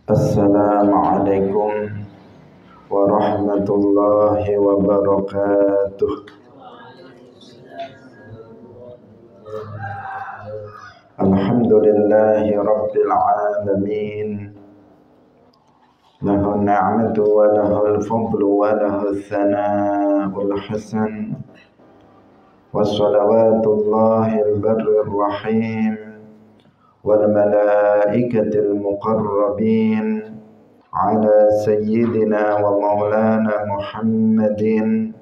Assalamualaikum warahmatullahi wabarakatuh. Alhamdulillahi rabbil alamin. Lahu ni'matu wa lahul fadlu wa lahul thana'ul hasan. Wassalawatullahi al-barrir rahim wal malaikatil muqarrabin ala sayyidina wa maulana Muhammadin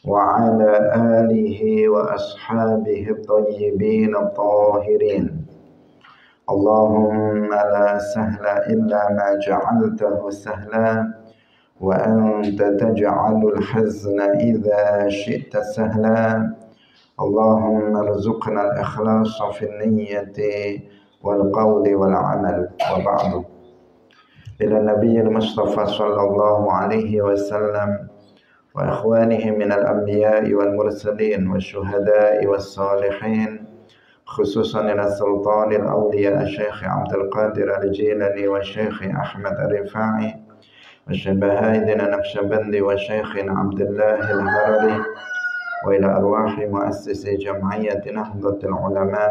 wa ala alihi wa ashabihi at-tayyibin at-tahirin. Allahumma la sahla illa ma ja'altahu sahla wa anta taj'alul hazna idza syi'ta sahla. Allahumma rzuqna al-ikhlasa fi niyyati wal qawli wal amal wa ba'du. Ila nabiyil mustafa sallallahu alaihi wasallam wa ikhwanihi minal anbiya'i wal mursalin wa syuhada'i was salihin, khususan ila sultanil awliya Syekh Abdul Qadir al-Jilani wa Syekh Ahmad al-Rifa'i wa Syabahidina Naqsyabandi wa Syekh Abdullah al-Harari wa ila arwahi muassisi jam'iyyati Nahdlatul Ulama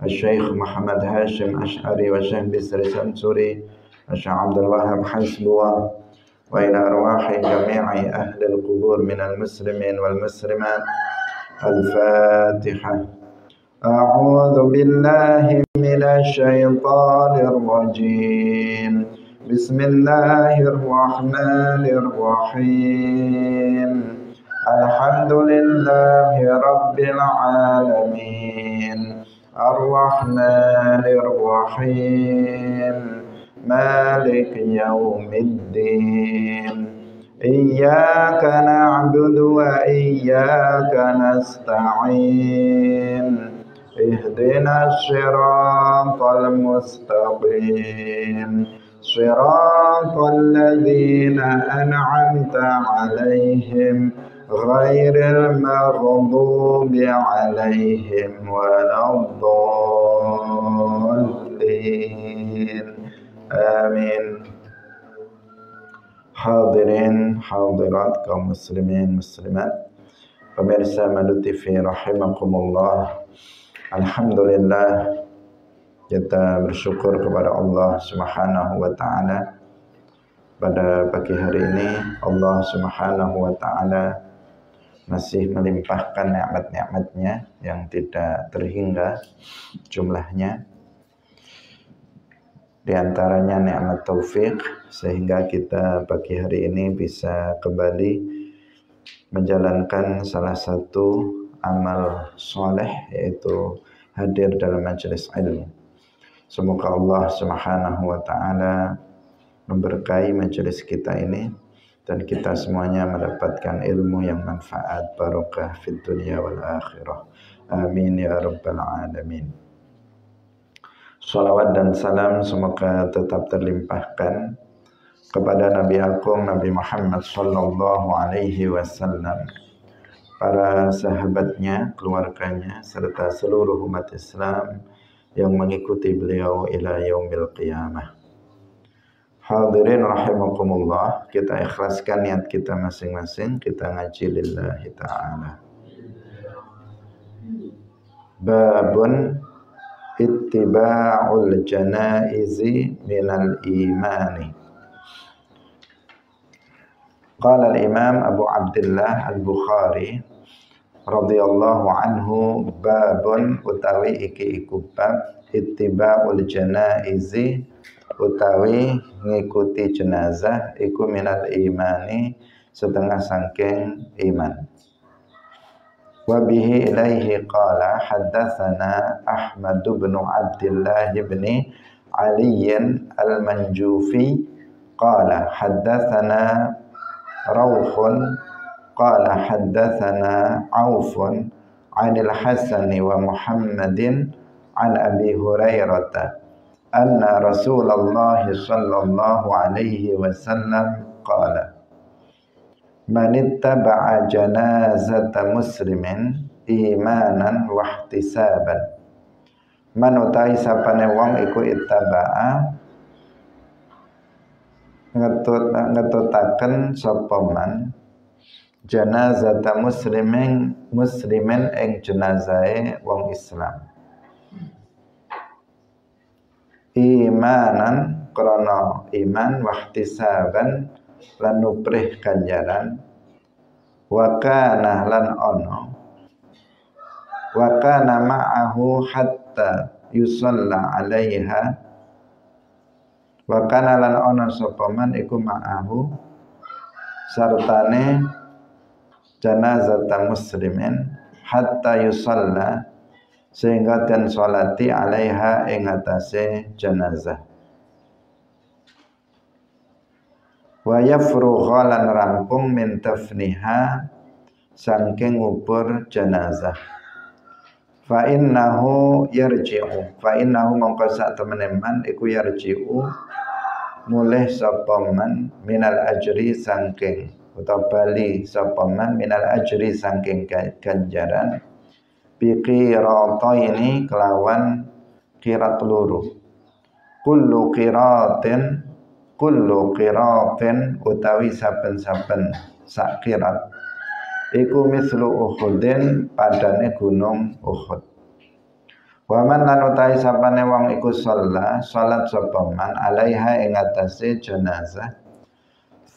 Syekh Muhammad Hashim Ash'ari wa Syekh Bisri Samsuri wa Syekh Abdul Wahab Hasbuwa wa ila arwahi jami'i ahli al-qubur minal muslimin wal muslimat. Al-Fatihah. A'udzu billahi minasy syaithanir rajim. Bismillahirrahmanirrahim. Alhamdulillahi rabbil alamin. Ar-Rahmanir Rahim. Malik yaumiddin. Iyyaka na'budu wa iyyaka nasta'in. Ihdinas siratal mustaqim. Siratal ladzina an'amta 'alaihim ghairil maghdubi 'alaihim waladdallin. Amin. Hadirin hadirat kaum muslimin muslimat, pemirsa Madu TV rahimakumullah. Alhamdulillah, kita bersyukur kepada Allah Subhanahu wa taala. Pada pagi hari ini Allah Subhanahu wa taala masih melimpahkan nikmat-nikmatnya yang tidak terhingga jumlahnya. Di antaranya nikmat taufik, sehingga kita pagi hari ini bisa kembali menjalankan salah satu amal soleh, yaitu hadir dalam majelis ilmu. Semoga Allah Subhanahu wa taala memberkahi majelis kita ini dan kita semuanya mendapatkan ilmu yang manfaat, barokah fid dunya wal akhirah. Amin ya rabbal alamin. Salawat dan salam semoga tetap terlimpahkan kepada Nabi Agung Nabi Muhammad sallallahu alaihi wasallam, para sahabatnya, keluarganya, serta seluruh umat Islam yang mengikuti beliau ila yaumil qiyamah. Hadirin rahimakumullah, kita ikhlaskan niat kita masing-masing, kita ngaji lillahi ta'ala. Babun ittiba'ul janaizi minal imani. Qala al-Imam Abu Abdullah Al-Bukhari radhiyallahu anhu, babun utawi iki iku bab ittiba'ul janaizi utawi ngikuti jenazah iku minal imani, setengah sangking iman. Wa bihi ilaihi qala haddatsana Ahmad bin Abdullah bin Ali al-Manjufi qala haddatsana Rauhun qala haddatsana Aufun 'anil Hasan wa Muhammadin 'an Abi Hurairah anna Rasulullah sallallahu alaihi wasallam qala man ittaba'a janazata muslimin imanan wa ihtisaban. Man utai sapane wong iku ittaba'a ngetutaken sapa man janazata muslimin ing jenazahe wong Islam imanan krana iman wahtisaban lan nuprih ganjaran wa kana lan ono wa kana ma'ahu hatta yusalla 'alaiha wa kana lan ono sapa man iku ma'ahu sartane janazata muslimin hatta yusalla sehingga den salati 'alaiha ing atase jenazah wa yafrugha lan rampung min tafniha saking ngubur jenazah fa innahu mongko sak temene man iku yarji'u mulih sapa man minal ajri saking utawa bali sapa man minal ajri saking ganjaran bi qirataini kelawan qirat loro kullu qiratin utawi saben-saben sak qirat iku mislu Uhudin padane gunung Uhud. Wa man lan utawi sapane wong iku salat sapa man alaiha ing atase jenazah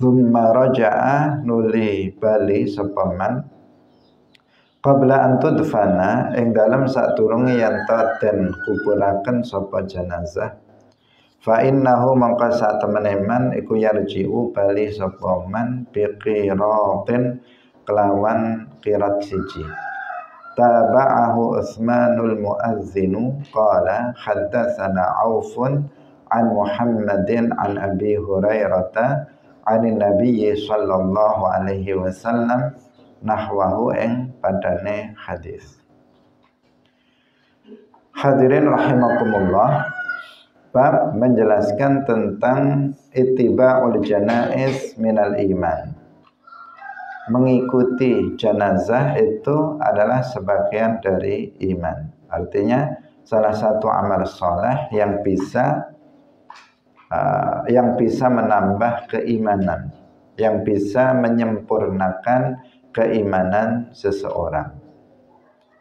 thumma raja'a nuli bali sapa man qabla an tudfana ing dalem sadurunge yen den kuburaken sapa jenazah fa innahu mangka sak temene man iku yarji'u bali sapa man bi qiratin kelawan qirat siji taba'ahu Utsmanul muazzinu qala haddatsana Aufun an Muhammadin an Abi Hurairah an Nabi sallallahu alaihi wasallam nahwahu ing padane hadis. Hadirin rahimakumullah, bab menjelaskan tentang ittiba'ul janaiz minal iman. Mengikuti jenazah itu adalah sebagian dari iman. Artinya salah satu amal soleh yang bisa menambah keimanan, yang bisa menyempurnakan keimanan seseorang.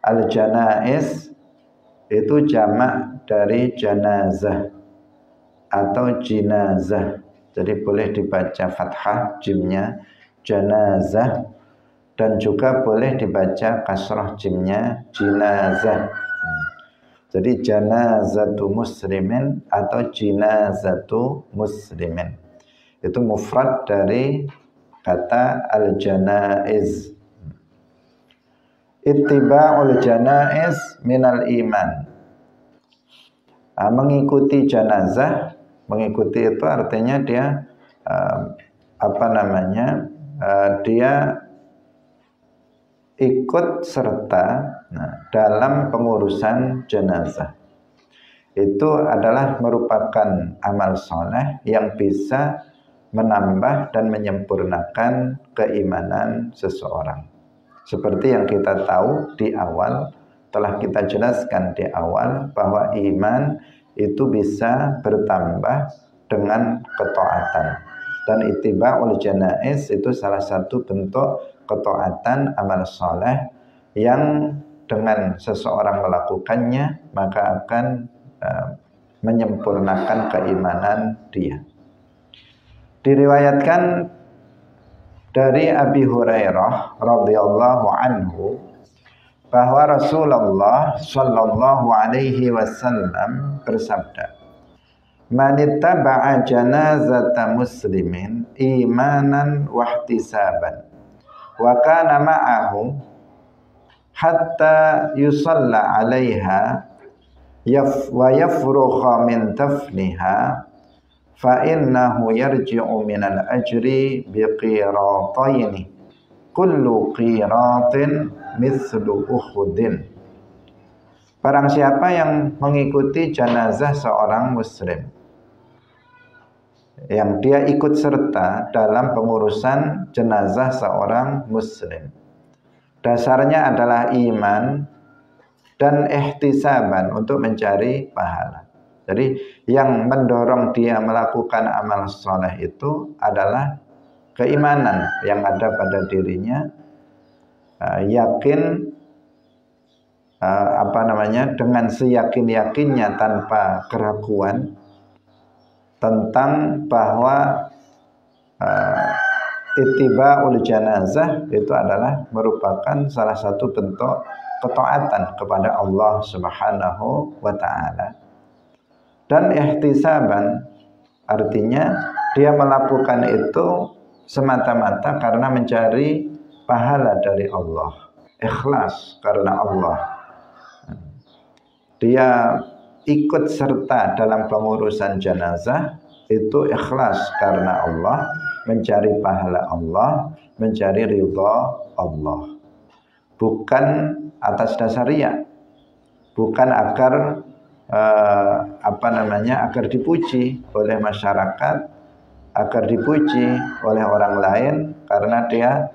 Al-janaiz itu jamak dari janazah atau jinazah. Jadi boleh dibaca fathah jimnya janazah dan juga boleh dibaca kasrah jimnya jinazah. Jadi janazatu muslimin atau jinazatu muslimin itu mufrad dari kata al-janaiz. Ittiba'ul janaiz minal iman. Mengikuti jenazah, mengikuti itu artinya dia dia ikut serta dalam pengurusan jenazah. Itu adalah merupakan amal soleh yang bisa menambah dan menyempurnakan keimanan seseorang. Seperti yang kita tahu di awal, telah kita jelaskan di awal bahwa iman itu bisa bertambah dengan ketaatan. Dan ittiba'ul janaiz itu salah satu bentuk ketaatan amal soleh yang dengan seseorang melakukannya maka akan menyempurnakan keimanan dia. Diriwayatkan dari Abi Hurairah radhiyallahu anhu bahwa Rasulullah sallallahu alaihi wasallam bersabda, "Man ittaba'a janazata muslimin imanan wa ihtisaban wa kana ma'ahu hatta yusalla 'alaiha wa yafrugha min tafniha fa innahu yarji'u minal ajri biqirataini kullu qiratin mithlu Uhudin." Barang siapa yang mengikuti jenazah seorang muslim, yang dia ikut serta dalam pengurusan jenazah seorang muslim, dasarnya adalah iman dan ihtisaban untuk mencari pahala. Jadi yang mendorong dia melakukan amal soleh itu adalah keimanan yang ada pada dirinya, yakin dengan seyakin-yakinnya tanpa keraguan tentang bahwa ittiba'ul janazah itu adalah merupakan salah satu bentuk ketaatan kepada Allah Subhanahu wa taala. Dan ihtisaban artinya dia melakukan itu semata-mata karena mencari pahala dari Allah, ikhlas karena Allah. Dia ikut serta dalam pengurusan jenazah itu ikhlas karena Allah, mencari pahala Allah, mencari ridha Allah. Bukan atas dasar riya, bukan agar agar dipuji oleh masyarakat, agar dipuji oleh orang lain karena dia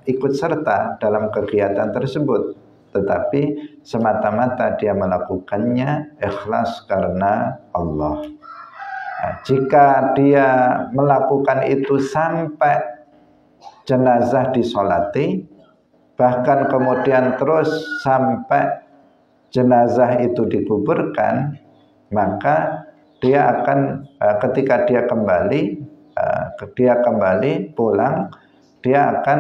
ikut serta dalam kegiatan tersebut, tetapi semata-mata dia melakukannya ikhlas karena Allah. Jika dia melakukan itu sampai jenazah disolati, bahkan kemudian terus sampai jenazah itu dikuburkan, maka dia akan ketika dia kembali pulang, dia akan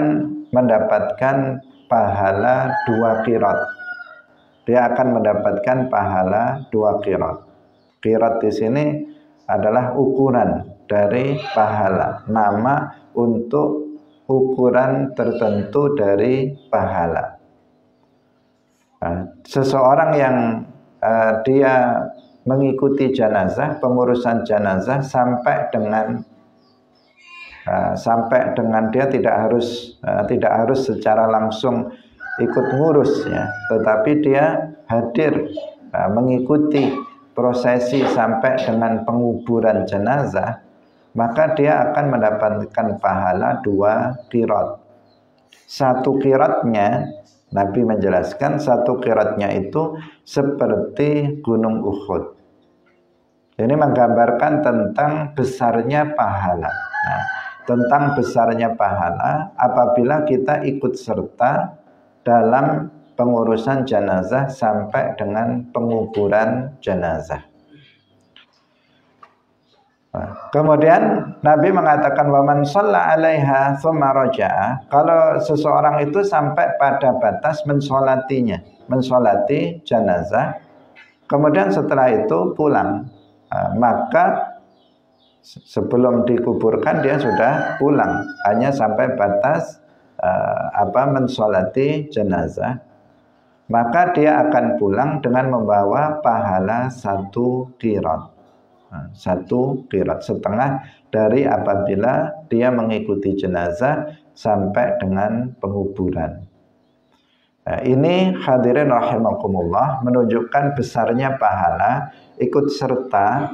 mendapatkan pahala 2 qirat. Dia akan mendapatkan pahala 2 qirat. Qirat di sini adalah ukuran dari pahala, nama untuk ukuran tertentu dari pahala. Seseorang yang dia mengikuti jenazah, pengurusan jenazah sampai dengan dia tidak harus secara langsung ikut ngurus ya, tetapi dia hadir mengikuti prosesi sampai dengan penguburan jenazah, maka dia akan mendapatkan pahala 2 qirat. 1 qiratnya, Nabi menjelaskan 1 qiratnya itu seperti gunung Uhud. Ini menggambarkan tentang besarnya pahala. Nah, tentang besarnya pahala apabila kita ikut serta dalam pengurusan jenazah sampai dengan penguburan jenazah. Kemudian Nabi mengatakan waman shalla 'alaiha tsumma raja'a, kalau seseorang itu sampai pada batas mensolati jenazah, kemudian setelah itu pulang, maka sebelum dikuburkan dia sudah pulang, hanya sampai batas mensolati jenazah, maka dia akan pulang dengan membawa pahala 1 qirat. 1 qirat, setengah dari apabila dia mengikuti jenazah sampai dengan penguburan. Nah, ini hadirin rahimakumullah menunjukkan besarnya pahala ikut serta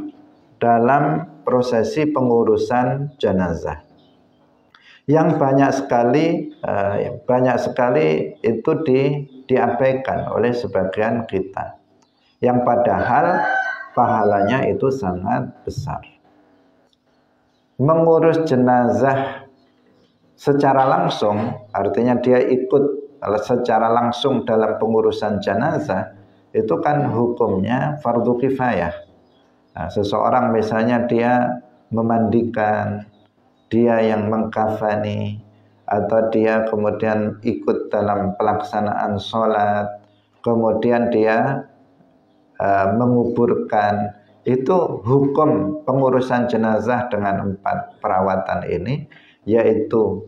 dalam prosesi pengurusan jenazah. Yang banyak sekali itu diabaikan oleh sebagian kita, yang padahal pahalanya itu sangat besar. Mengurus jenazah secara langsung, artinya dia ikut secara langsung dalam pengurusan jenazah, itu kan hukumnya fardu kifayah. Nah, seseorang misalnya dia memandikan, dia yang mengkafani, atau dia kemudian ikut dalam pelaksanaan sholat, kemudian dia menguburkan, itu hukum pengurusan jenazah dengan 4 perawatan ini, yaitu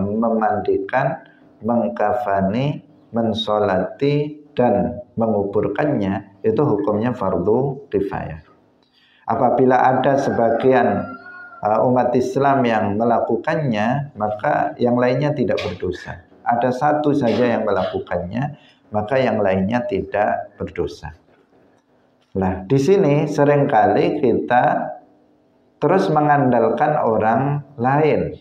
memandikan, mengkafani, mensolati, dan menguburkannya, itu hukumnya fardu kifayah. Apabila ada sebagian umat Islam yang melakukannya, maka yang lainnya tidak berdosa. Ada satu saja yang melakukannya, maka yang lainnya tidak berdosa. Nah, di sini seringkali kita terus mengandalkan orang lain.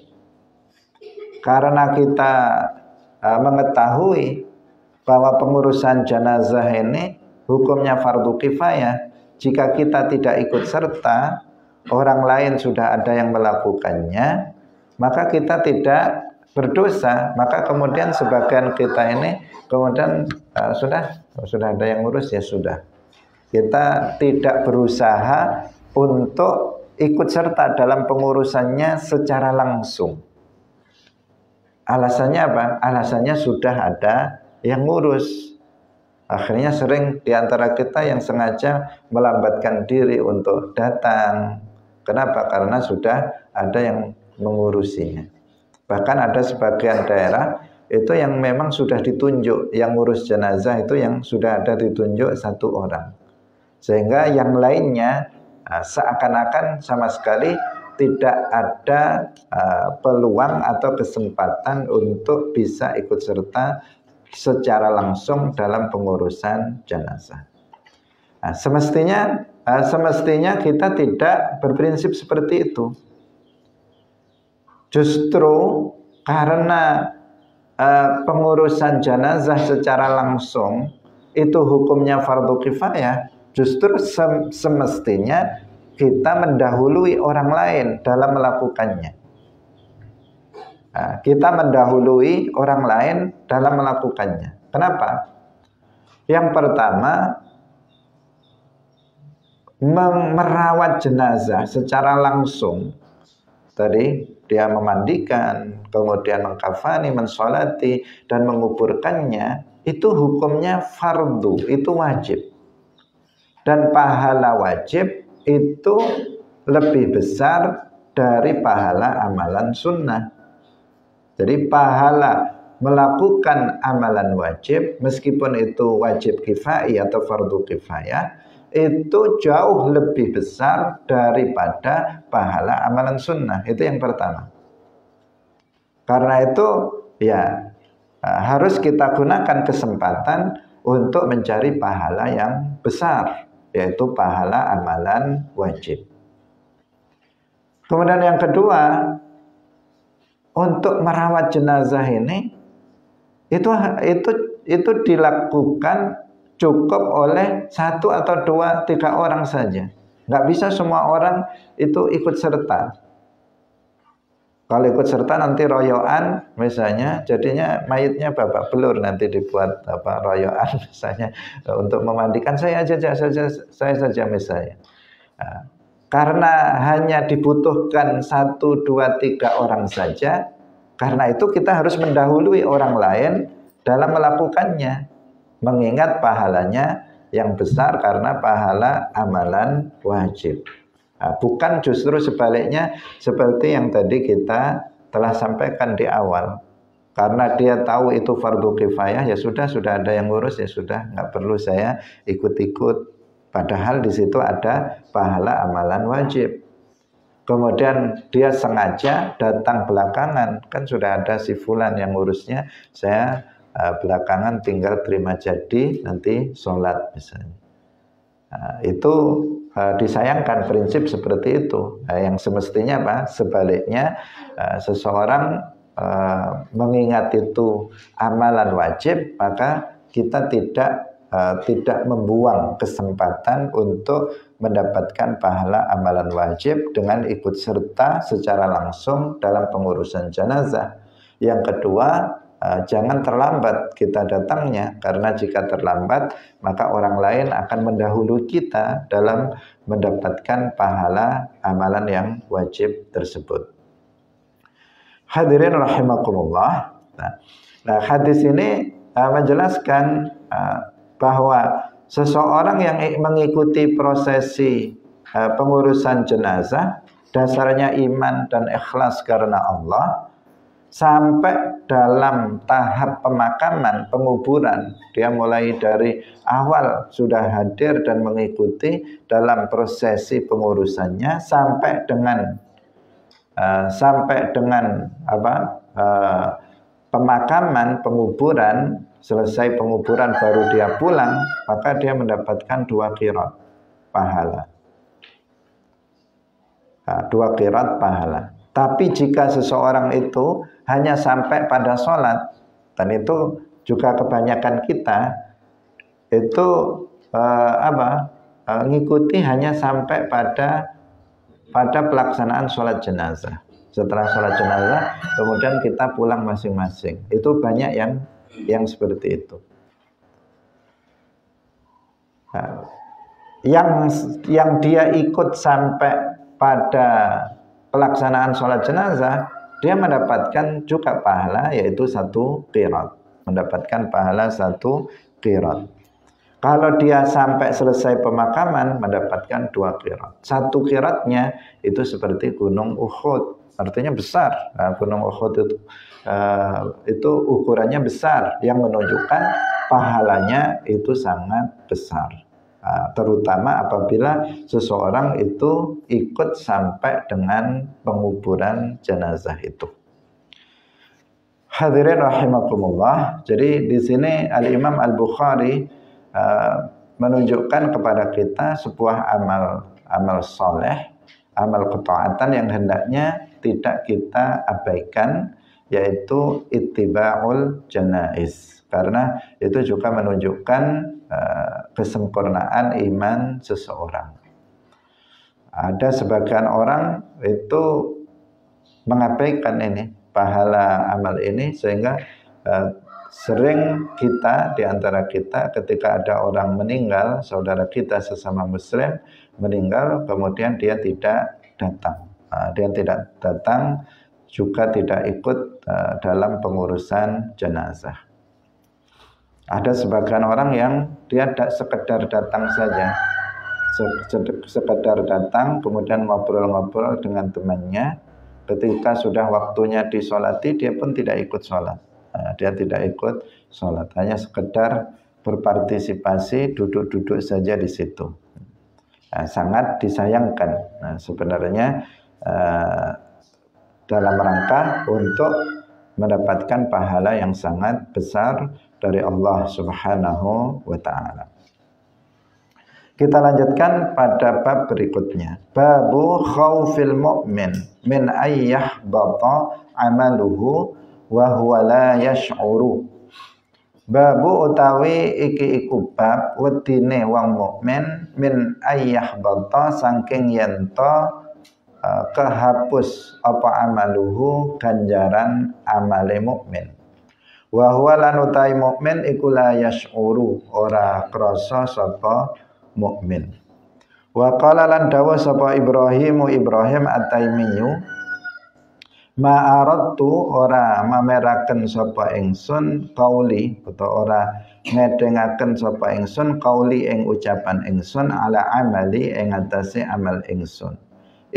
Karena kita mengetahui bahwa pengurusan jenazah ini hukumnya fardu kifayah, jika kita tidak ikut serta, orang lain sudah ada yang melakukannya, maka kita tidak berdosa. Maka kemudian sebagian kita ini kemudian sudah ada yang ngurus, ya sudah. Kita tidak berusaha untuk ikut serta dalam pengurusannya secara langsung. Alasannya apa? Alasannya sudah ada yang ngurus. Akhirnya sering diantara kita yang sengaja melambatkan diri untuk datang. Kenapa? Karena sudah ada yang mengurusinya. Bahkan ada sebagian daerah itu yang memang sudah ditunjuk, yang ngurus jenazah itu yang sudah ada ditunjuk satu orang. Sehingga yang lainnya seakan-akan sama sekali tidak ada peluang atau kesempatan untuk bisa ikut serta secara langsung dalam pengurusan jenazah. Semestinya kita tidak berprinsip seperti itu. Justru karena pengurusan jenazah secara langsung itu hukumnya fardu kifayah, justru semestinya kita mendahului orang lain dalam melakukannya. Kita mendahului orang lain dalam melakukannya. Kenapa? Yang pertama, merawat jenazah secara langsung. Tadi dia memandikan, kemudian mengkafani, mensolati, dan menguburkannya, itu hukumnya fardu, itu wajib. Dan pahala wajib itu lebih besar dari pahala amalan sunnah. Jadi pahala melakukan amalan wajib, meskipun itu wajib kifayah atau fardu kifayah, itu jauh lebih besar daripada pahala amalan sunnah. Itu yang pertama. Karena itu ya harus kita gunakan kesempatan untuk mencari pahala yang besar, yaitu pahala amalan wajib. Kemudian yang kedua, untuk merawat jenazah ini itu dilakukan cukup oleh 1 atau 2, 3 orang saja. Nggak bisa semua orang itu ikut serta. Kalau ikut serta nanti royoan misalnya, jadinya mayitnya babak belur, nanti dibuat royoan misalnya untuk memandikan saya saja misalnya. Karena hanya dibutuhkan 1, 2, 3 orang saja, karena itu kita harus mendahului orang lain dalam melakukannya, mengingat pahalanya yang besar karena pahala amalan wajib. Bukan justru sebaliknya seperti yang tadi kita telah sampaikan di awal. Karena dia tahu itu fardu kifayah, ya sudah ada yang ngurus, ya sudah, nggak perlu saya ikut-ikut. Padahal di situ ada pahala amalan wajib. Kemudian dia sengaja datang belakangan, kan sudah ada si fulan yang ngurusnya, saya belakangan tinggal terima jadi, nanti sholat misalnya. Itu disayangkan prinsip seperti itu. Yang semestinya apa? Sebaliknya seseorang mengingat itu amalan wajib, maka kita tidak membuang kesempatan untuk mendapatkan pahala amalan wajib dengan ikut serta secara langsung dalam pengurusan jenazah. Yang kedua, jangan terlambat kita datangnya, karena jika terlambat maka orang lain akan mendahului kita dalam mendapatkan pahala amalan yang wajib tersebut. Hadirin rahimakumullah. Nah, hadis ini menjelaskan bahwa seseorang yang mengikuti prosesi pengurusan jenazah dasarnya iman dan ikhlas karena Allah, sampai dalam tahap pemakaman, penguburan, dia mulai dari awal sudah hadir dan mengikuti dalam prosesi pengurusannya sampai dengan pemakaman, penguburan. Selesai penguburan baru dia pulang, maka dia mendapatkan 2 qirat pahala. 2 qirat pahala. Tapi jika seseorang itu hanya sampai pada sholat, dan itu juga kebanyakan kita, itu ngikuti hanya sampai pada pelaksanaan sholat jenazah. Setelah sholat jenazah, kemudian kita pulang masing-masing. Itu banyak yang seperti itu. Nah, yang dia ikut sampai pada pelaksanaan sholat jenazah, dia mendapatkan juga pahala, yaitu 1 qirat. Mendapatkan pahala 1 qirat. Kalau dia sampai selesai pemakaman, mendapatkan 2 qirat. 1 qiratnya itu seperti gunung Uhud, artinya besar. Nah, gunung Uhud itu ukurannya besar, yang menunjukkan pahalanya itu sangat besar. Terutama apabila seseorang itu ikut sampai dengan penguburan jenazah itu. Hadirin rahimakumullah. Jadi di sini Al-Imam Al-Bukhari menunjukkan kepada kita sebuah amal soleh, amal ketaatan yang hendaknya tidak kita abaikan, yaitu ittiba'ul janaiz. Karena itu juga menunjukkan kesempurnaan iman seseorang. Ada sebagian orang itu mengabaikan ini pahala amal ini, sehingga sering kita di antara kita ketika ada orang meninggal, saudara kita sesama muslim meninggal, kemudian dia tidak datang. Dia tidak datang, juga tidak ikut dalam pengurusan jenazah. Ada sebagian orang yang dia sekedar datang saja, sekedar datang kemudian ngobrol-ngobrol dengan temannya. Ketika sudah waktunya disolati, dia pun tidak ikut sholat. Dia tidak ikut sholat, hanya sekedar berpartisipasi, duduk-duduk saja di situ. Sangat disayangkan. Sebenarnya dalam rangka untuk mendapatkan pahala yang sangat besar dari Allah Subhanahu wa ta'ala. Kita lanjutkan pada bab berikutnya. Babu khaufil mu'min min ayyahbata amaluhu wa huwa la yash'uru. Babu utawi iki iku bab wedine wong mukmin min ayyahbata saking yento kehapus apa amaluhu ganjaran amale mukmin. Wa huwa lan utawi mukmin iku la yash'uru, ora krasa sapa mukmin. Wa qala lan dawuh sapa Ibrahim At-Taimiyyu, ma aradtu, ora mameraken sapa ingsun qauli, utawa ora ngedengaken sapa ingsun qauli ing ucapan ingsun ala amali ing atase amal ingsun,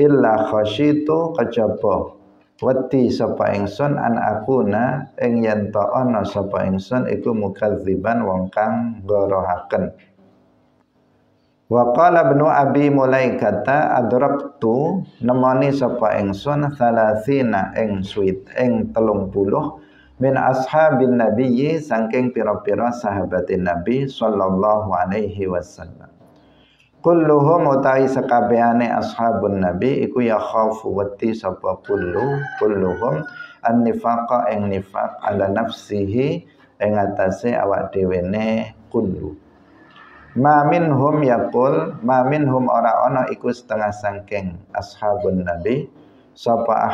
illa khasyitu kejaba wedi sapa ingsun an akuna ing yen ta ana sapa ingsun iku mukadziban wong kang ngorohaken. Wa qala ibnu abi mulaikata adraktu, nemoni sapa ingsun salasina ing suit ing 30 min ashabin nabiyyi saking pira-pira sahabatin nabi sallallahu alaihi wasallam. Kulluhum utai sakabehane ashabun nabi iku ya khaufu wati sapa kulluhum an-nifaqa ing nifaq ala nafsihi ing atase awak dhewene kullu. Ma minhum yaqul, ma minhum ora ana iku setengah saking ashabun nabi sapa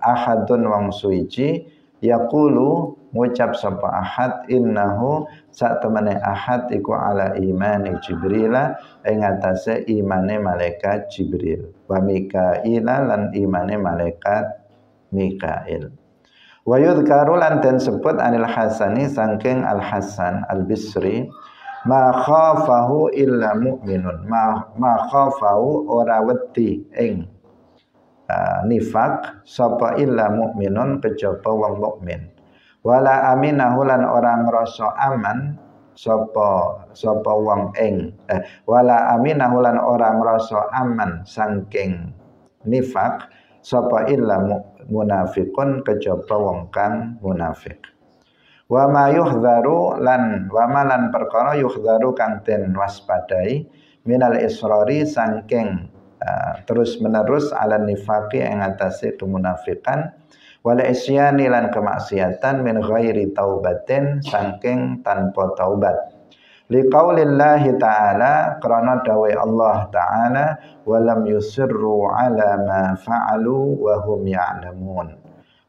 ahadun wong suci yaqulu ngucap sapa ahad innahu sak temene ahad iku ala imani Jibril ing atase imane malaikat Jibril wa Mikail lan imane malaikat Mikail. Wa yudhkaru lan den sebut anil Hasani saking Al Hasan Al Bisri ma khafahu illa mu'minun, ma khafahu ora wedi ing nifak sapa illa mu'minun kejaba wong mukmin. Wala aminahu lan orang ngrasa aman sapa wong ing wala aminahu lan orang ngrasa aman saking nifak sapa illa munafiqun kejaba wong kang munafik. Wa ma yuhdharu lan wa malan perkara yuhdharu kang den waspadai minal israri saking terus menerus ala nifaqi ing atase kemunafikan wala isyani lan kemaksiatan min ghairi taubatin saking tanpa taubat Liqaulillahi ta'ala, karena dawai Allah ta'ala, walam yusirru ala ma fa'alu wa hum ya'lamun.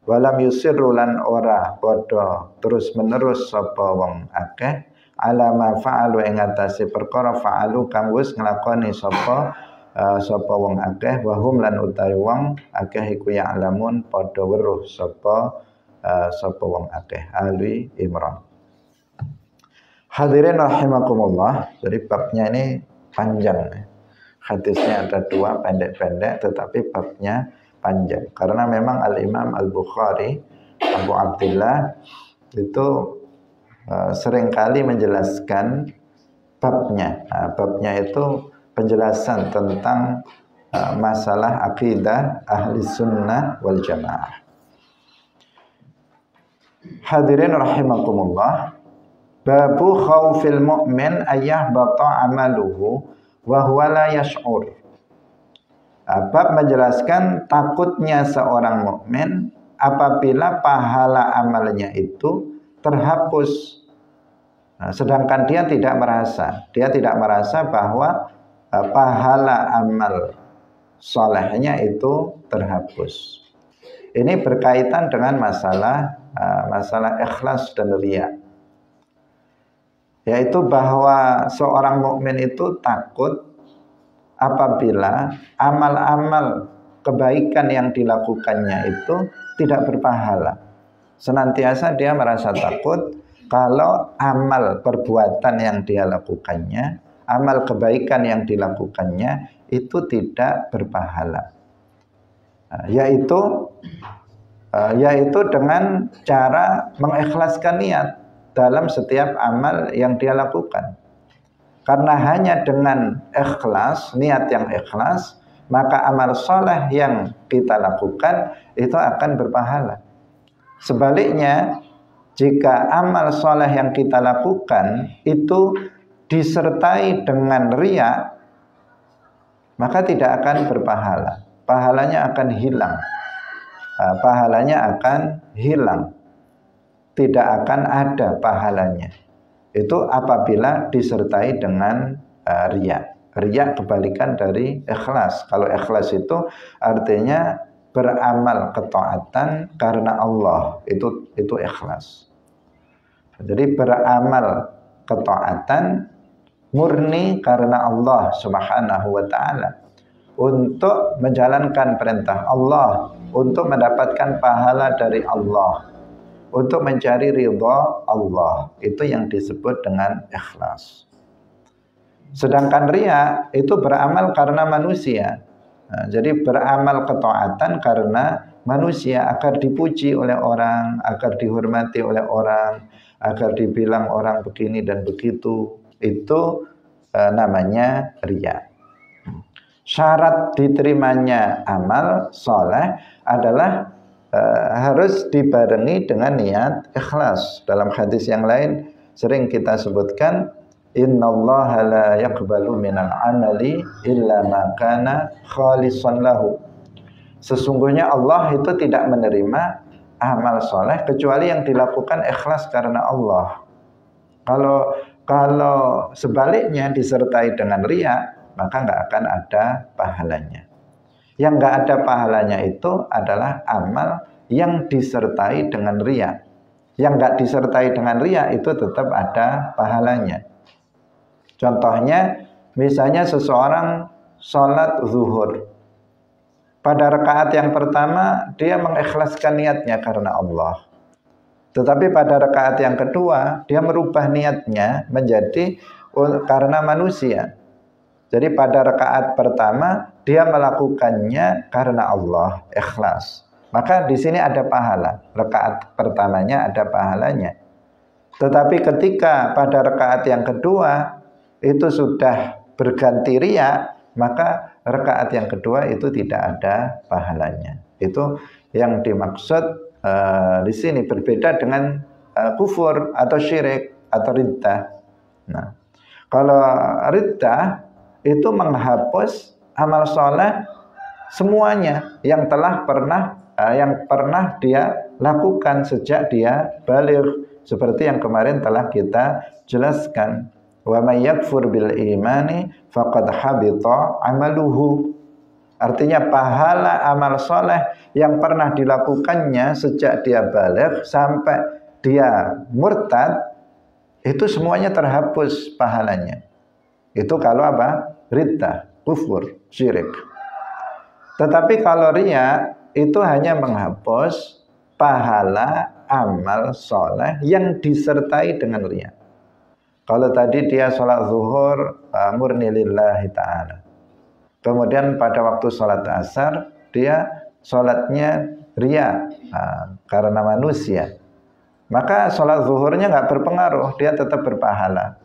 Walam yusirru lan ora padha terus menerus sapa wong akeh ala ma fa'alu ing atase perkara fa'alu kang wis nglakoni sapa wong akeh wa hum lan utawi wong akeh iku ya'lamun padha weruh sapa wong akeh. Ali Imran. Hadirin rahimakumullah, jadi babnya ini panjang. Hadisnya ada 2 pendek-pendek, tetapi babnya panjang. Karena memang Al-Imam Al-Bukhari, Abu Abdullah, itu seringkali menjelaskan babnya. Babnya itu penjelasan tentang masalah akidah ahli sunnah wal jamaah. Hadirin rahimakumullah, babu khaufil mu'min ayyah bata amaluhu wa huwa la yash'ur. Bab menjelaskan takutnya seorang mukmin apabila pahala amalnya itu terhapus, sedangkan dia tidak merasa bahwa pahala amal solehnya itu terhapus. Ini berkaitan dengan masalah ikhlas dan riya. Yaitu bahwa seorang mukmin itu takut apabila amal-amal kebaikan yang dilakukannya itu tidak berpahala. Senantiasa dia merasa takut kalau amal perbuatan yang dia lakukannya, amal kebaikan yang dilakukannya itu tidak berpahala. Yaitu dengan cara mengikhlaskan niat dalam setiap amal yang dia lakukan. Karena hanya dengan ikhlas, niat yang ikhlas, maka amal soleh yang kita lakukan itu akan berpahala. Sebaliknya, jika amal soleh yang kita lakukan itu disertai dengan riya, maka tidak akan berpahala. Pahalanya akan hilang. Tidak akan ada pahalanya. Itu apabila disertai dengan riya. Riya kebalikan dari ikhlas. Kalau ikhlas itu artinya beramal ketaatan karena Allah. Itu ikhlas. Jadi beramal ketaatan murni karena Allah Subhanahu wa taala. Untuk menjalankan perintah Allah, untuk mendapatkan pahala dari Allah, untuk mencari ridha Allah. Itu yang disebut dengan ikhlas. Sedangkan riya itu beramal karena manusia. Jadi beramal ketaatan karena manusia agar dipuji oleh orang, agar dihormati oleh orang, agar dibilang orang begini dan begitu. Itu namanya riya. Syarat diterimanya amal soleh adalah harus dibarengi dengan niat ikhlas. Dalam hadis yang lain sering kita sebutkan, innallaha la yaqbalu minal amali illa ma kana khalisan lahu. Sesungguhnya Allah itu tidak menerima amal soleh kecuali yang dilakukan ikhlas karena Allah. Kalau sebaliknya disertai dengan riya, maka nggak akan ada pahalanya. Yang nggak ada pahalanya itu adalah amal yang disertai dengan riya. Yang nggak disertai dengan riya itu tetap ada pahalanya. Contohnya, misalnya seseorang sholat zuhur. Pada rakaat yang pertama, dia mengikhlaskan niatnya karena Allah. Tetapi pada rakaat yang kedua, dia merubah niatnya menjadi karena manusia. Jadi pada rakaat pertama dia melakukannya karena Allah, ikhlas. Maka di sini ada pahala. Rakaat pertamanya ada pahalanya. Tetapi ketika pada rakaat yang kedua itu sudah berganti riya, maka rakaat yang kedua itu tidak ada pahalanya. Itu yang dimaksud di sini, berbeda dengan kufur atau syirik atau riddah. Nah, kalau riddah itu menghapus amal soleh semuanya yang pernah dia lakukan sejak dia baligh, seperti yang kemarin telah kita jelaskan. Wa may yakfur bil imani faqad habita amaluhu. Artinya pahala amal soleh yang pernah dilakukannya sejak dia baligh sampai dia murtad, itu semuanya terhapus pahalanya. Itu kalau apa? Riddah, kufur, syirik. Tetapi kalau riya itu hanya menghapus pahala amal soleh yang disertai dengan riya. Kalau tadi dia sholat zuhur murni lillahi ta'ala, kemudian pada waktu sholat asar dia sholatnya riya karena manusia, maka sholat zuhurnya nggak berpengaruh, dia tetap berpahala.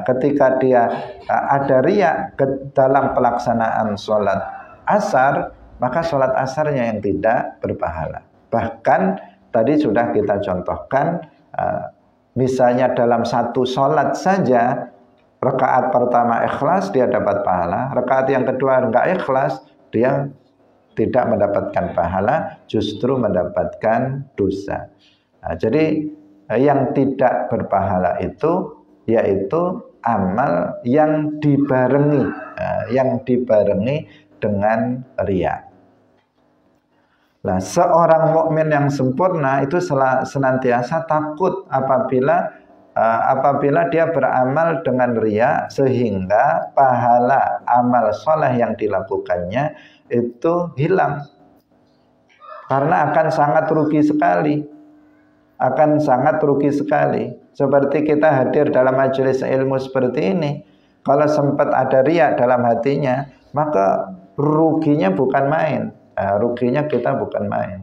Ketika dia ada riya dalam pelaksanaan sholat asar, maka sholat asarnya yang tidak berpahala. Bahkan tadi sudah kita contohkan, misalnya dalam satu sholat saja, rakaat pertama ikhlas dia dapat pahala, rakaat yang kedua enggak ikhlas dia tidak mendapatkan pahala, justru mendapatkan dosa. Jadi yang tidak berpahala itu yaitu amal yang dibarengi dengan riya. Nah, seorang mukmin yang sempurna itu senantiasa takut apabila dia beramal dengan riya, sehingga pahala amal soleh yang dilakukannya itu hilang, karena akan sangat rugi sekali. Seperti kita hadir dalam majelis ilmu seperti ini, kalau sempat ada riya dalam hatinya, maka ruginya bukan main. Ruginya kita bukan main.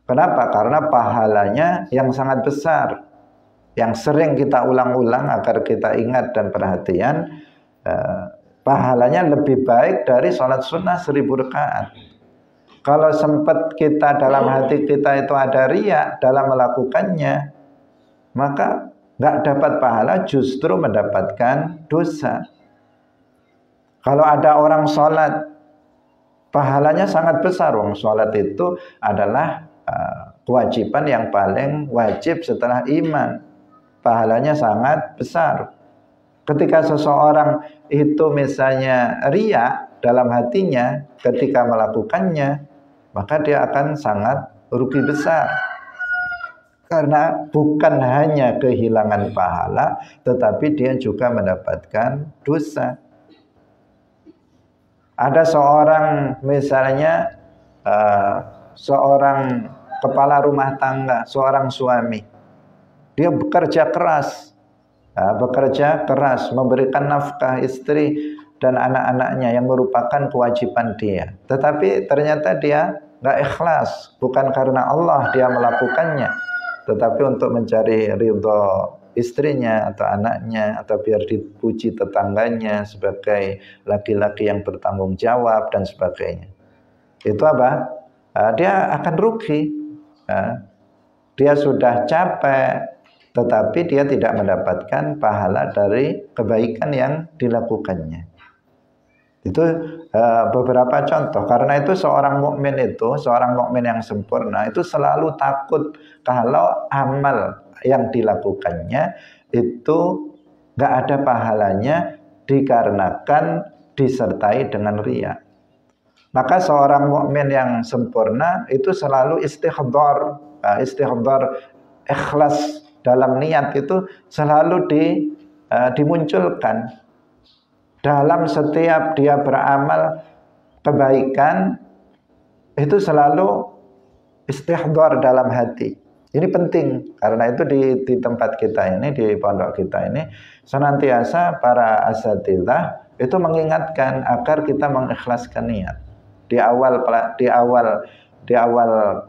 Kenapa? Karena pahalanya yang sangat besar, yang sering kita ulang-ulang agar kita ingat dan perhatian, pahalanya lebih baik dari sholat sunnah 1000 rakaat. Kalau sempat kita dalam hati kita itu ada riya dalam melakukannya, maka nggak dapat pahala, justru mendapatkan dosa. Kalau ada orang sholat, pahalanya sangat besar. Sholat itu adalah kewajiban yang paling wajib setelah iman. Pahalanya sangat besar. Ketika seseorang itu misalnya riya dalam hatinya ketika melakukannya, maka dia akan sangat rugi besar. Karena bukan hanya kehilangan pahala, tetapi dia juga mendapatkan dosa. Ada seorang misalnya seorang kepala rumah tangga, seorang suami, dia bekerja keras, memberikan nafkah istri dan anak-anaknya yang merupakan kewajiban dia. Tetapi ternyata dia nggak ikhlas, bukan karena Allah dia melakukannya, tetapi untuk mencari ridho istrinya atau anaknya, atau biar dipuji tetangganya sebagai laki-laki yang bertanggung jawab dan sebagainya. Itu apa? Dia akan rugi. Dia sudah capek, tetapi dia tidak mendapatkan pahala dari kebaikan yang dilakukannya. Itu beberapa contoh. Karena itu seorang mukmin yang sempurna itu selalu takut kalau amal yang dilakukannya itu nggak ada pahalanya dikarenakan disertai dengan riya. Maka seorang mukmin yang sempurna itu selalu istihdhar ikhlas dalam niat itu selalu dimunculkan dalam setiap dia beramal kebaikan, itu selalu istihdhar dalam hati. Ini penting, karena itu di tempat kita ini, di pondok kita ini, senantiasa para asatidzah itu mengingatkan agar kita mengikhlaskan niat. Di awal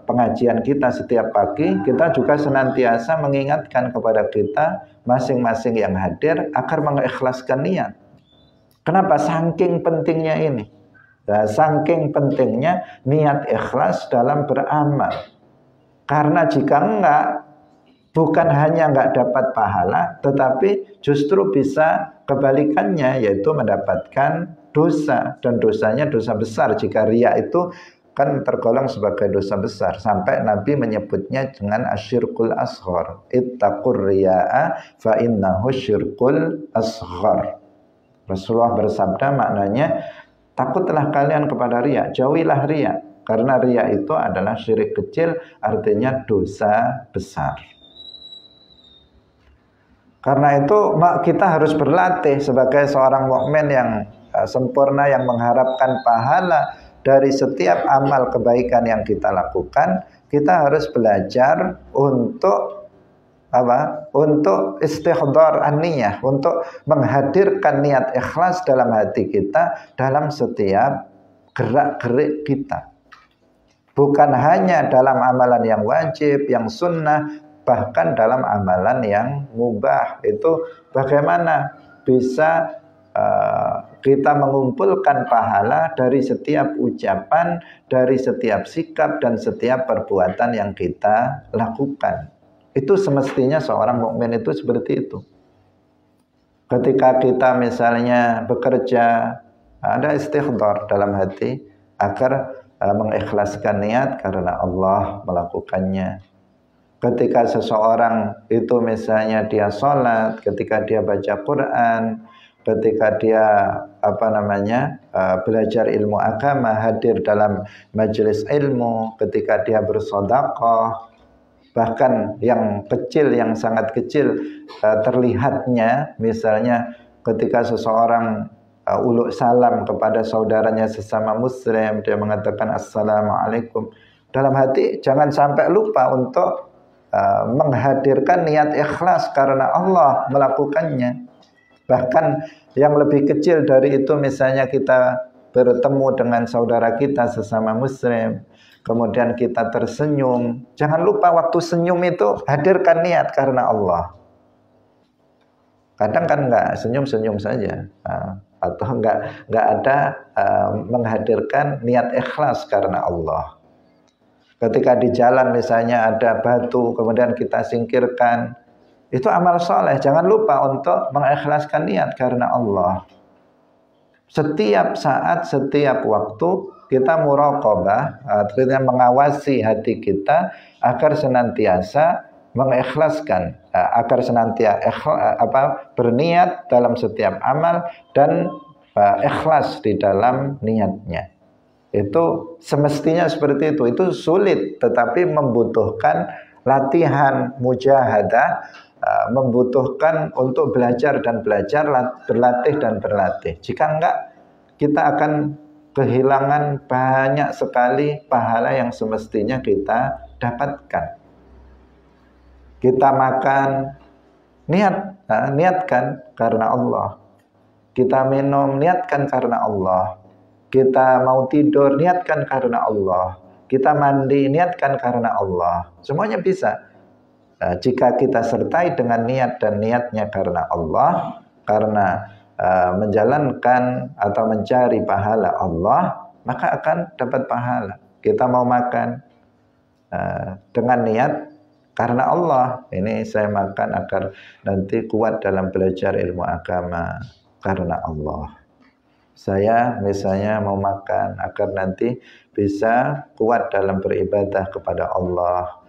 pengajian kita setiap pagi, kita juga senantiasa mengingatkan kepada kita masing-masing yang hadir agar mengikhlaskan niat. Kenapa? Saking pentingnya ini. Nah, saking pentingnya niat ikhlas dalam beramal. Karena jika enggak, bukan hanya enggak dapat pahala, tetapi justru bisa kebalikannya, yaitu mendapatkan dosa. Dan dosanya dosa besar jika riya itu kan tergolong sebagai dosa besar sampai Nabi menyebutnya dengan asyirkul asghar. Ittaqur riya'a fa innahu syirkul asghar. Rasulullah bersabda maknanya takutlah kalian kepada riya, jauhilah riya karena riya itu adalah syirik kecil, artinya dosa besar. Karena itu kita harus berlatih sebagai seorang mukmin yang sempurna yang mengharapkan pahala dari setiap amal kebaikan yang kita lakukan. Kita harus belajar untuk apa? Untuk istihdar an-niyah, untuk menghadirkan niat ikhlas dalam hati kita dalam setiap gerak-gerik kita. Bukan hanya dalam amalan yang wajib, yang sunnah, bahkan dalam amalan yang mubah. Itu bagaimana bisa kita mengumpulkan pahala dari setiap ucapan, dari setiap sikap dan setiap perbuatan yang kita lakukan. Itu semestinya seorang mukmin itu seperti itu. Ketika kita misalnya bekerja, ada istighfar dalam hati agar mengikhlaskan niat karena Allah melakukannya. Ketika seseorang itu misalnya dia sholat, ketika dia baca Quran, ketika dia belajar ilmu agama, hadir dalam majelis ilmu, ketika dia bersedekah, bahkan yang kecil, yang sangat kecil terlihatnya, misalnya ketika seseorang uluk salam kepada saudaranya sesama muslim, dia mengatakan assalamualaikum, dalam hati jangan sampai lupa untuk menghadirkan niat ikhlas karena Allah melakukannya. Bahkan yang lebih kecil dari itu, misalnya kita bertemu dengan saudara kita sesama muslim, kemudian kita tersenyum, jangan lupa waktu senyum itu hadirkan niat karena Allah. Kadang kan enggak, senyum-senyum saja, atau enggak ada menghadirkan niat ikhlas karena Allah. Ketika di jalan misalnya ada batu, kemudian kita singkirkan, itu amal soleh. Jangan lupa untuk mengikhlaskan niat karena Allah. Setiap saat, setiap waktu kita muraqabah, artinya mengawasi hati kita agar senantiasa mengikhlaskan, agar senantiasa berniat dalam setiap amal dan ikhlas di dalam niatnya. Itu semestinya seperti itu. Itu sulit, tetapi membutuhkan latihan, mujahadah, membutuhkan untuk belajar dan belajar, berlatih dan berlatih. Jika enggak, kita akan kehilangan banyak sekali pahala yang semestinya kita dapatkan. Kita makan, niatkan karena Allah. Kita minum, niatkan karena Allah. Kita mau tidur, niatkan karena Allah. Kita mandi, niatkan karena Allah. Semuanya bisa. Jika kita sertai dengan niat dan niatnya karena Allah, karena menjalankan atau mencari pahala Allah, maka akan dapat pahala. Kita mau makan dengan niat karena Allah. Ini saya makan agar nanti kuat dalam belajar ilmu agama karena Allah. Saya misalnya mau makan agar nanti bisa kuat dalam beribadah kepada Allah.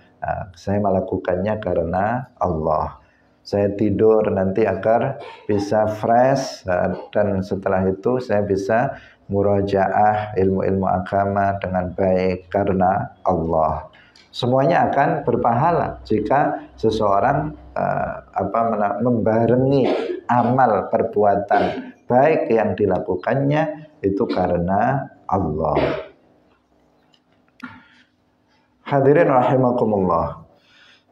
Saya melakukannya karena Allah. Saya tidur nanti agar bisa fresh, dan setelah itu saya bisa murajaah ilmu-ilmu agama dengan baik karena Allah. Semuanya akan berpahala jika seseorang membarengi amal perbuatan baik yang dilakukannya itu karena Allah. Hadirin rahimakumullah.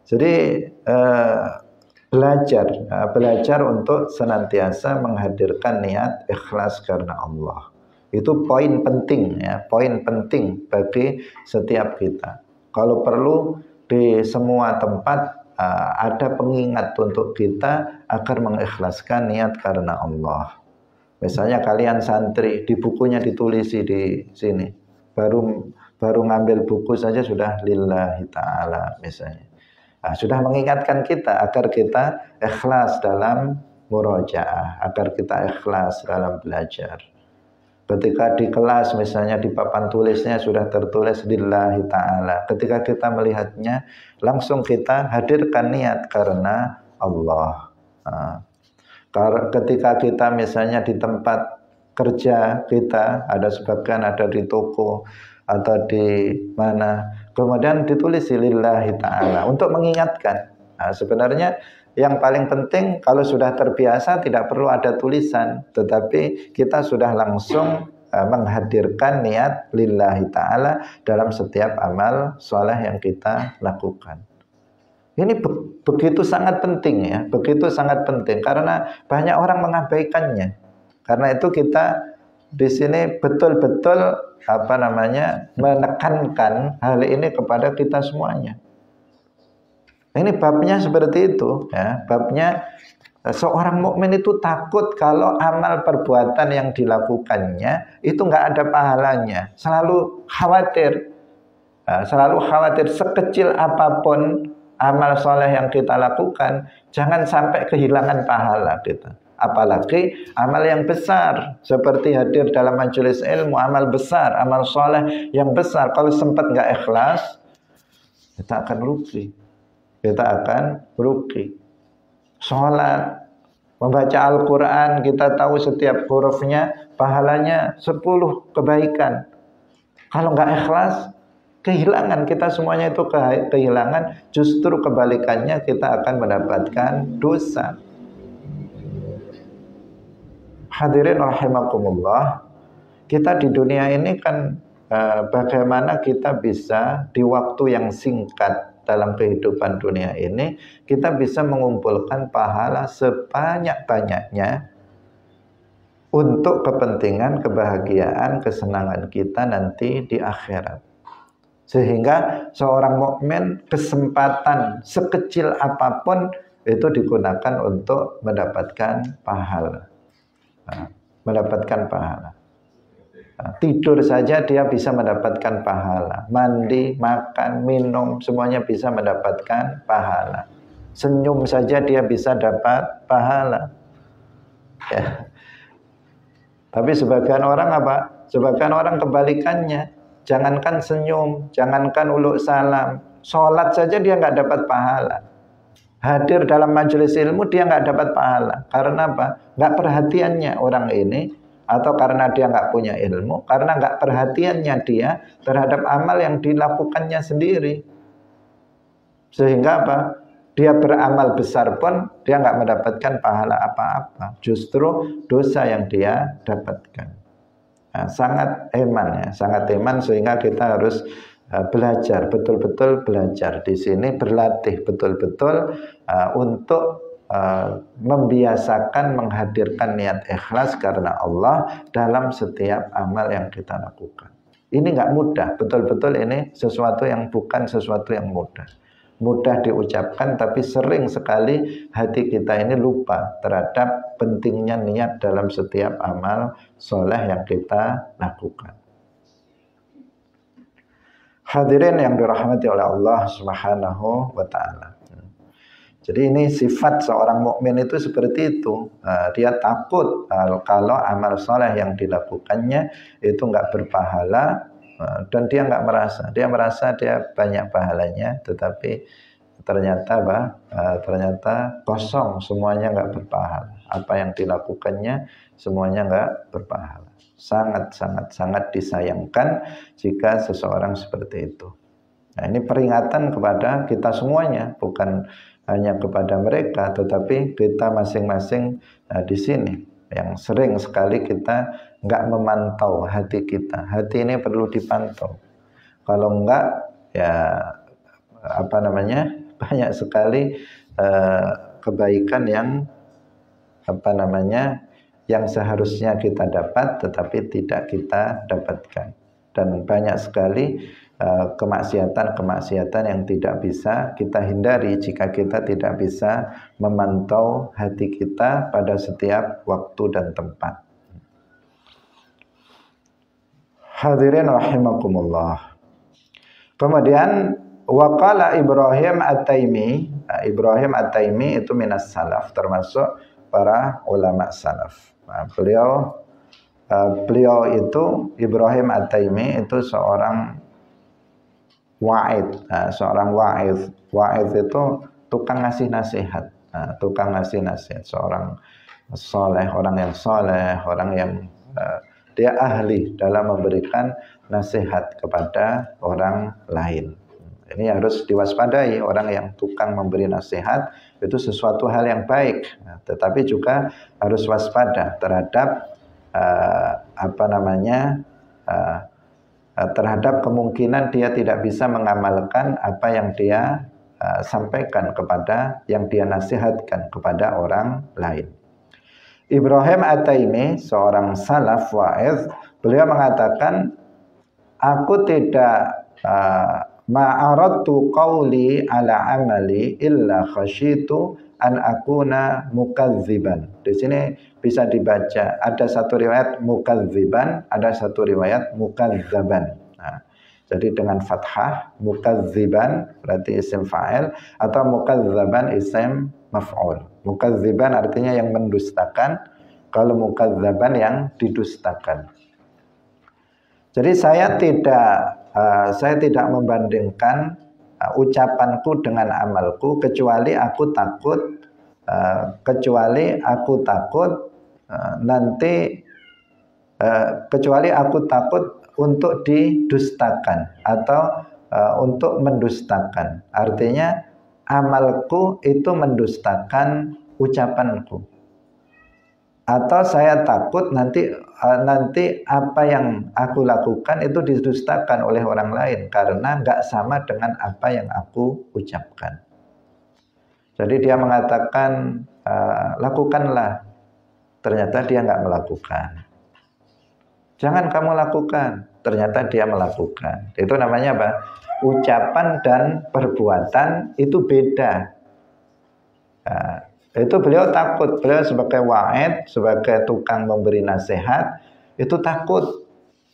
Jadi belajar untuk senantiasa menghadirkan niat ikhlas karena Allah. Itu poin penting ya, poin penting bagi setiap kita. Kalau perlu di semua tempat ada pengingat untuk kita agar mengikhlaskan niat karena Allah. Misalnya kalian santri, di bukunya ditulisi di sini. Baru ngambil buku saja sudah lillahi ta'ala misalnya. Sudah mengingatkan kita agar kita ikhlas dalam murajaah, agar kita ikhlas dalam belajar. Ketika di kelas misalnya di papan tulisnya sudah tertulis lillahi ta'ala. Ketika kita melihatnya langsung kita hadirkan niat karena Allah. Ketika kita misalnya di tempat kerja kita, ada sebagian ada di toko atau di mana, kemudian ditulis lillahi ta'ala untuk mengingatkan. Sebenarnya yang paling penting kalau sudah terbiasa tidak perlu ada tulisan, tetapi kita sudah langsung menghadirkan niat lillahi ta'ala dalam setiap amal soleh yang kita lakukan. Ini begitu sangat penting ya, begitu sangat penting karena banyak orang mengabaikannya. Karena itu kita di sini betul-betul menekankan hal ini kepada kita semuanya. Ini babnya seperti itu ya, babnya seorang mukmin itu takut kalau amal perbuatan yang dilakukannya itu nggak ada pahalanya, selalu khawatir sekecil apapun amal soleh yang kita lakukan jangan sampai kehilangan pahala kita. Apalagi amal yang besar seperti hadir dalam majelis ilmu, amal besar, amal soleh yang besar, kalau sempat nggak ikhlas kita akan rugi. Sholat, membaca Al-Quran, kita tahu setiap hurufnya pahalanya 10 kebaikan. Kalau nggak ikhlas, kehilangan kita semuanya itu kehilangan. Justru kebalikannya kita akan mendapatkan dosa. Hadirin rahimakumullah, kita di dunia ini kan bagaimana kita bisa di waktu yang singkat dalam kehidupan dunia ini kita bisa mengumpulkan pahala sebanyak-banyaknya untuk kepentingan, kebahagiaan, kesenangan kita nanti di akhirat. Sehingga seorang mukmin kesempatan sekecil apapun itu digunakan untuk mendapatkan pahala. Tidur saja dia bisa mendapatkan pahala, mandi, makan, minum semuanya bisa mendapatkan pahala, senyum saja dia bisa dapat pahala ya. Tapi sebagian orang sebagian orang kebalikannya, jangankan senyum, jangankan uluk salam, sholat saja dia nggak dapat pahala. Hadir dalam majelis ilmu dia nggak dapat pahala. Karena apa? Nggak perhatiannya orang ini, atau karena dia nggak punya ilmu, karena nggak perhatiannya dia terhadap amal yang dilakukannya sendiri. Sehingga apa? Dia beramal besar pun dia nggak mendapatkan pahala apa-apa. Justru dosa yang dia dapatkan. Nah, sangat eman sehingga kita harus belajar, betul-betul belajar di sini, berlatih betul-betul untuk membiasakan menghadirkan niat ikhlas karena Allah dalam setiap amal yang kita lakukan. Ini nggak mudah, betul-betul ini sesuatu yang bukan sesuatu yang mudah. Mudah diucapkan, tapi sering sekali hati kita ini lupa terhadap pentingnya niat dalam setiap amal soleh yang kita lakukan. Hadirin yang dirahmati oleh Allah Subhanahu wa ta'ala. Jadi ini sifat seorang mukmin itu seperti itu. Dia takut kalau amal soleh yang dilakukannya itu nggak berpahala, dan dia nggak merasa. Dia merasa dia banyak pahalanya, tetapi ternyata kosong, semuanya nggak berpahala. Apa yang dilakukannya semuanya nggak berpahala. Sangat disayangkan jika seseorang seperti itu. Nah, ini peringatan kepada kita semuanya, bukan hanya kepada mereka, tetapi kita masing-masing di sini yang sering sekali kita nggak memantau hati kita. Hati ini perlu dipantau. Kalau enggak, ya banyak sekali kebaikan yang seharusnya kita dapat tetapi tidak kita dapatkan, dan banyak sekali kemaksiatan yang tidak bisa kita hindari jika kita tidak bisa memantau hati kita pada setiap waktu dan tempat. Hadirin rahimakumullah. Kemudian waqala Ibrahim At-Taimi. Ibrahim At-Taimi itu minas salaf, termasuk para ulama salaf. Beliau beliau itu Ibrahim At-Taimi itu seorang wa'id, seorang wa'id. Wa'id itu tukang ngasih nasihat, tukang ngasih nasihat, seorang soleh, orang yang soleh, orang yang dia ahli dalam memberikan nasihat kepada orang lain. Ini harus diwaspadai, orang yang tukang memberi nasihat itu sesuatu hal yang baik, tetapi juga harus waspada terhadap terhadap kemungkinan dia tidak bisa mengamalkan apa yang dia sampaikan kepada, yang dia nasihatkan kepada orang lain. Ibrahim At-Taimi, seorang salaf wa'idh, beliau mengatakan, aku tidak ma'aradtu qawli ala amali illa khasyitu an akuna mukadziban. Di sini bisa dibaca, ada satu riwayat mukadziban, ada satu riwayat mukadzaban. Jadi dengan fathah, mukadziban berarti isim fa'il, atau mukadzaban isim maf'ul. Mukadziban artinya yang mendustakan, kalau mukadzaban yang didustakan. Jadi saya tidak membandingkan ucapanku dengan amalku, kecuali aku takut untuk didustakan atau untuk mendustakan. Artinya amalku itu mendustakan ucapanku. Atau saya takut nanti apa yang aku lakukan itu didustakan oleh orang lain karena nggak sama dengan apa yang aku ucapkan. Jadi dia mengatakan lakukanlah, ternyata dia nggak melakukan. Jangan kamu lakukan, ternyata dia melakukan. Itu namanya apa? Ucapan dan perbuatan itu beda. Itu beliau takut, beliau sebagai wa'id, sebagai tukang memberi nasihat, itu takut.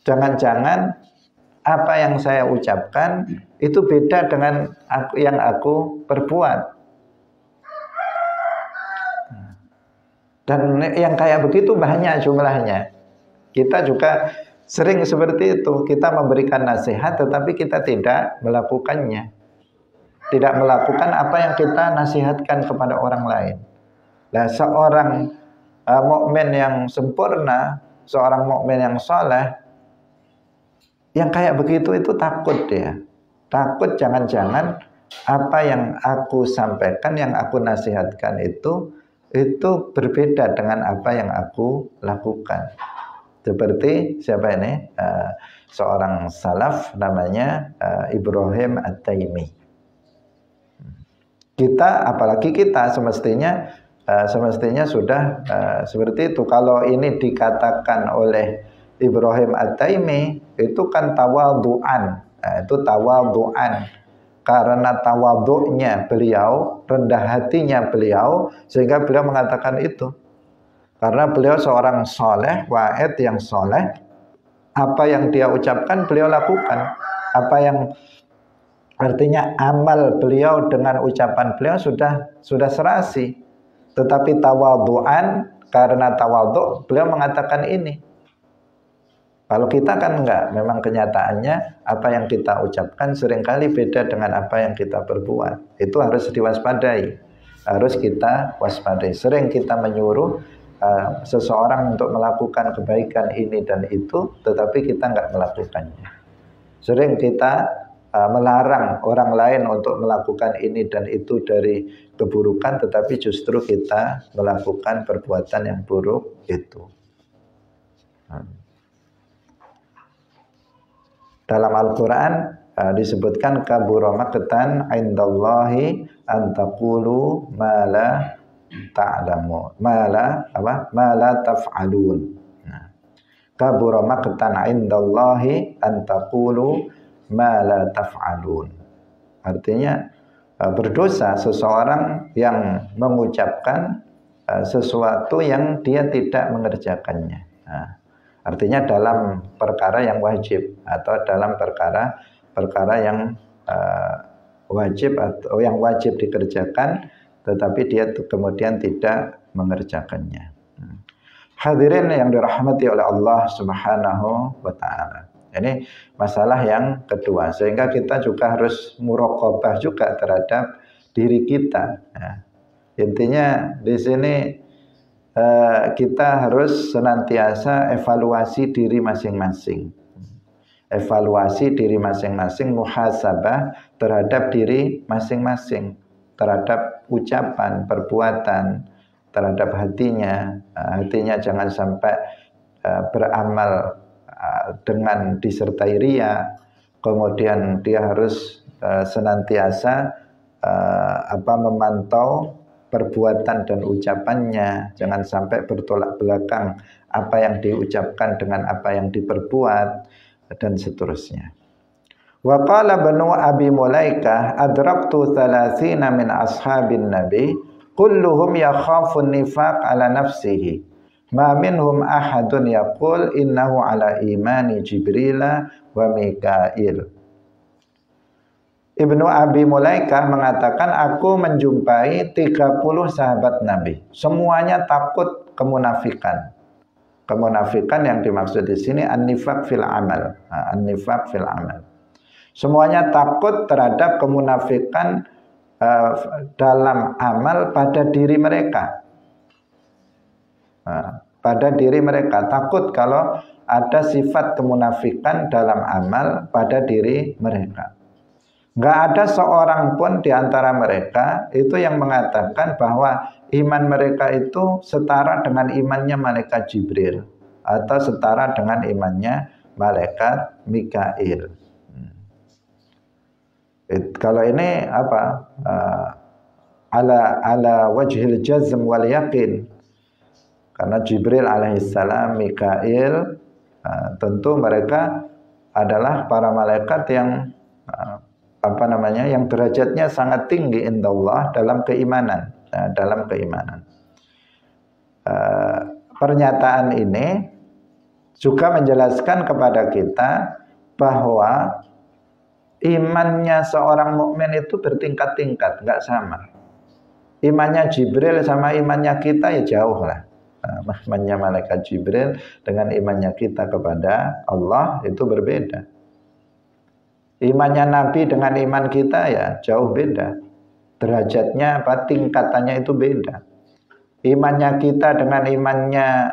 Jangan-jangan apa yang saya ucapkan itu beda dengan yang aku perbuat. Dan yang kayak begitu banyak jumlahnya. Kita juga sering seperti itu. Kita memberikan nasihat tetapi kita tidak melakukannya. Tidak melakukan apa yang kita nasihatkan kepada orang lain. Nah, seorang mukmin yang sempurna, seorang mukmin yang saleh, yang kayak begitu itu takut dia. Takut jangan-jangan apa yang aku sampaikan, yang aku nasihatkan itu berbeda dengan apa yang aku lakukan. Seperti siapa ini? Seorang salaf namanya Ibrahim At-Taimi. Apalagi kita semestinya sudah seperti itu. Kalau ini dikatakan oleh Ibrahim At-Taimi, itu kan tawadhu'an. Itu tawadhu'an. Karena tawadhu'nya beliau, rendah hatinya beliau, sehingga beliau mengatakan itu. Karena beliau seorang soleh, wa'id yang soleh, apa yang dia ucapkan beliau lakukan. Apa yang artinya amal beliau dengan ucapan beliau sudah serasi. Tetapi tawadhu'an, karena tawadhu' beliau mengatakan ini. Kalau kita kan enggak, memang kenyataannya apa yang kita ucapkan seringkali beda dengan apa yang kita perbuat. Itu harus diwaspadai. Harus kita waspadai. Sering kita menyuruh seseorang untuk melakukan kebaikan ini dan itu, tetapi kita enggak melakukannya. Sering kita melarang orang lain untuk melakukan ini dan itu dari keburukan, tetapi justru kita melakukan perbuatan yang buruk itu. Dalam Al-Quran disebutkan kabura maqtan indallahi an taqulu ma la ta'lamu, ma la taf'alun. Kabura maqtan indallahi an taqulu ma la taf'alun. Artinya berdosa seseorang yang mengucapkan sesuatu yang dia tidak mengerjakannya. Artinya dalam perkara yang wajib atau dalam perkara yang wajib atau yang wajib dikerjakan, tetapi dia kemudian tidak mengerjakannya. Hadirin yang dirahmati oleh Allah Subhanahu wa taala. Ini masalah yang kedua, sehingga kita juga harus muraqabah juga terhadap diri kita. Ya. Intinya di sini kita harus senantiasa evaluasi diri masing-masing. Evaluasi diri masing-masing, muhasabah terhadap diri masing-masing, terhadap ucapan, perbuatan, terhadap hatinya. Hatinya jangan sampai beramal dengan disertai riya. Kemudian dia harus senantiasa memantau perbuatan dan ucapannya, jangan sampai bertolak belakang apa yang diucapkan dengan apa yang diperbuat dan seterusnya. Wa qala Banu Abi Mulaikah adraktu 30 min ashabin nabi kulluhum yakhafun nifaq ala nafsihi ma minhum ahadun yaqul innahu ala imani Jibrila wa Mikail. Ibnu Abi Mulaikah mengatakan, aku menjumpai 30 sahabat Nabi. Semuanya takut kemunafikan. Kemunafikan yang dimaksud di sini an-nifaq fil amal. An-nifaq fil amal. Semuanya takut terhadap kemunafikan dalam amal pada diri mereka. Pada diri mereka. Takut kalau ada sifat kemunafikan dalam amal pada diri mereka. Nggak ada seorang pun di antara mereka itu yang mengatakan bahwa iman mereka itu setara dengan imannya malaikat Jibril atau setara dengan imannya malaikat Mikail. Kalau ini apa? Ala wajhil jazm wal yaqin. Karena Jibril alaihissalam, Mikail, tentu mereka adalah para malaikat yang yang derajatnya sangat tinggi indallah dalam keimanan, Pernyataan ini juga menjelaskan kepada kita bahwa imannya seorang mukmin itu bertingkat-tingkat, nggak sama. Imannya Jibril sama imannya kita ya jauh lah. Imannya malaikat Jibril dengan imannya kita kepada Allah itu berbeda. Imannya Nabi dengan iman kita ya jauh beda. Derajatnya tingkatannya itu beda. Imannya kita dengan imannya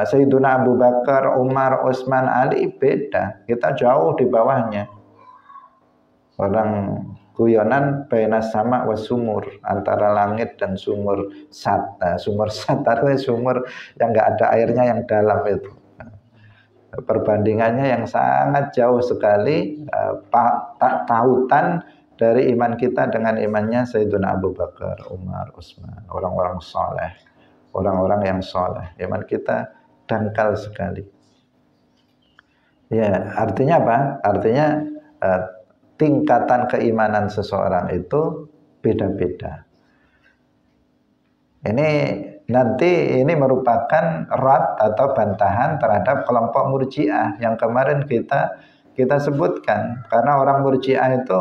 Sayyiduna Abu Bakar, Umar, Utsman, Ali beda. Kita jauh di bawahnya. Orang guyonan baina sama wa sumur, antara langit dan sumur sat. Sumur sat artinya sumur yang enggak ada airnya yang dalam itu. Perbandingannya yang sangat jauh sekali, tautan dari iman kita dengan imannya Sayyiduna Abu Bakar, Umar, Utsman, orang-orang soleh, orang-orang yang soleh. Iman kita dangkal sekali. Ya, artinya apa? Artinya tingkatan keimanan seseorang itu beda-beda. Ini merupakan rad atau bantahan terhadap kelompok Murji'ah yang kemarin kita sebutkan. Karena orang Murji'ah itu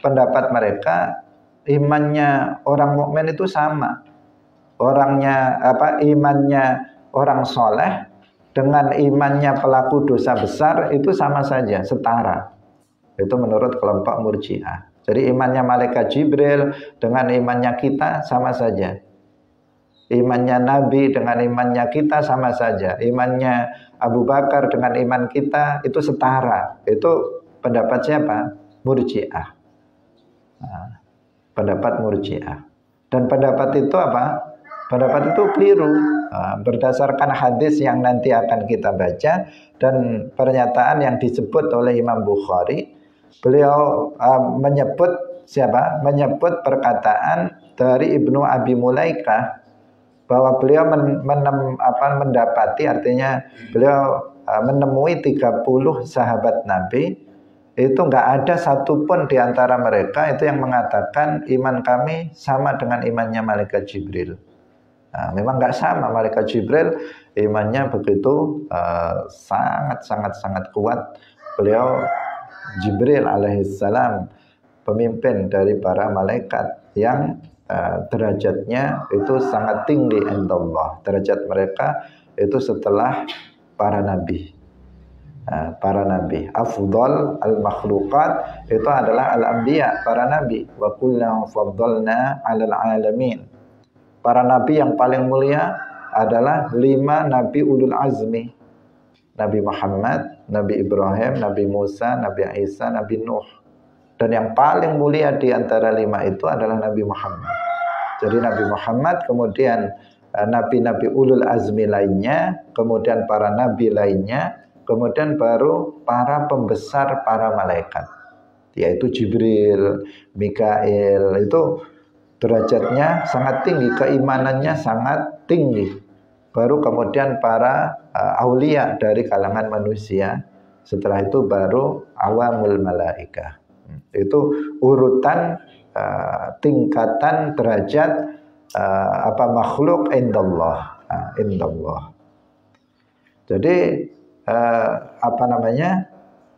pendapat mereka imannya orang mukmin itu sama. Imannya orang soleh dengan imannya pelaku dosa besar itu sama saja, setara. Itu menurut kelompok Murji'ah. Jadi imannya malaikat Jibril dengan imannya kita sama saja. Imannya Nabi dengan imannya kita sama saja. Imannya Abu Bakar dengan iman kita itu setara. Itu pendapat siapa? Murji'ah. Pendapat Murji'ah. Dan pendapat itu apa? Pendapat itu keliru. Berdasarkan hadis yang nanti akan kita baca dan pernyataan yang disebut oleh Imam Bukhari, beliau menyebut siapa? Menyebut perkataan dari Ibnu Abi Mulaikah bahwa beliau mendapati, artinya beliau menemui 30 sahabat Nabi, itu enggak ada satupun di antara mereka itu yang mengatakan iman kami sama dengan imannya malaikat Jibril. Memang enggak sama. Malaikat Jibril imannya begitu sangat kuat. Beliau Jibril alaihissalam pemimpin dari para malaikat yang derajatnya itu sangat tinggi indallah. Derajat mereka itu setelah para nabi. Para nabi, afdal al-makhluqat itu adalah al-anbiya, para nabi. Wa kullan faddalna 'alal 'alamin. Para nabi yang paling mulia adalah 5 nabi ulul azmi. Nabi Muhammad, Nabi Ibrahim, Nabi Musa, Nabi Isa, Nabi Nuh. Dan yang paling mulia di antara 5 itu adalah Nabi Muhammad. Jadi Nabi Muhammad, kemudian nabi-nabi ulul azmi lainnya, kemudian para nabi lainnya, kemudian baru para pembesar para malaikat, yaitu Jibril, Mikail. Itu derajatnya sangat tinggi, keimanannya sangat tinggi. Baru kemudian para aulia dari kalangan manusia. Setelah itu baru awamul malaikah. Itu urutan tingkatan derajat makhluk indallah. Indallah. Jadi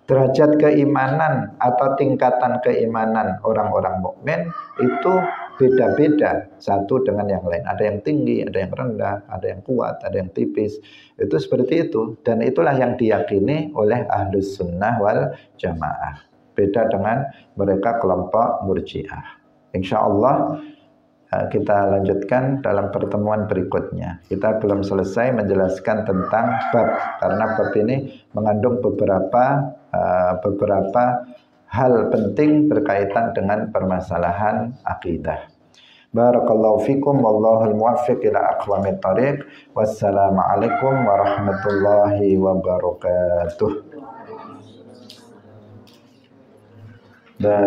derajat keimanan atau tingkatan keimanan orang-orang mukmin itu beda-beda satu dengan yang lain. Ada yang tinggi, ada yang rendah, ada yang kuat, ada yang tipis. Itu seperti itu. Dan itulah yang diyakini oleh Ahlus Sunnah wal Jamaah. Beda dengan mereka kelompok Murji'ah. Insya Allah kita lanjutkan dalam pertemuan berikutnya. Kita belum selesai menjelaskan tentang bab, karena bab ini mengandung beberapa hal penting berkaitan dengan permasalahan akidah. Barakallahu fikum wallahul muwaffiq ila aqwamit thariq. Wassalamualaikum warahmatullahi wabarakatuh. La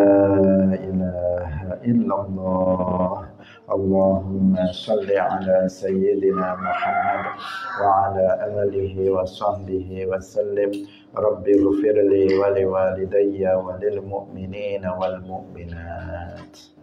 ilaha illallah. Allahumma salli ala sayyidina Muhammad wa ala alihi wa sahbihi wa sallim. Rabbi ghfirli wa liwalidayya wa lil mu'minina wal mu'minat.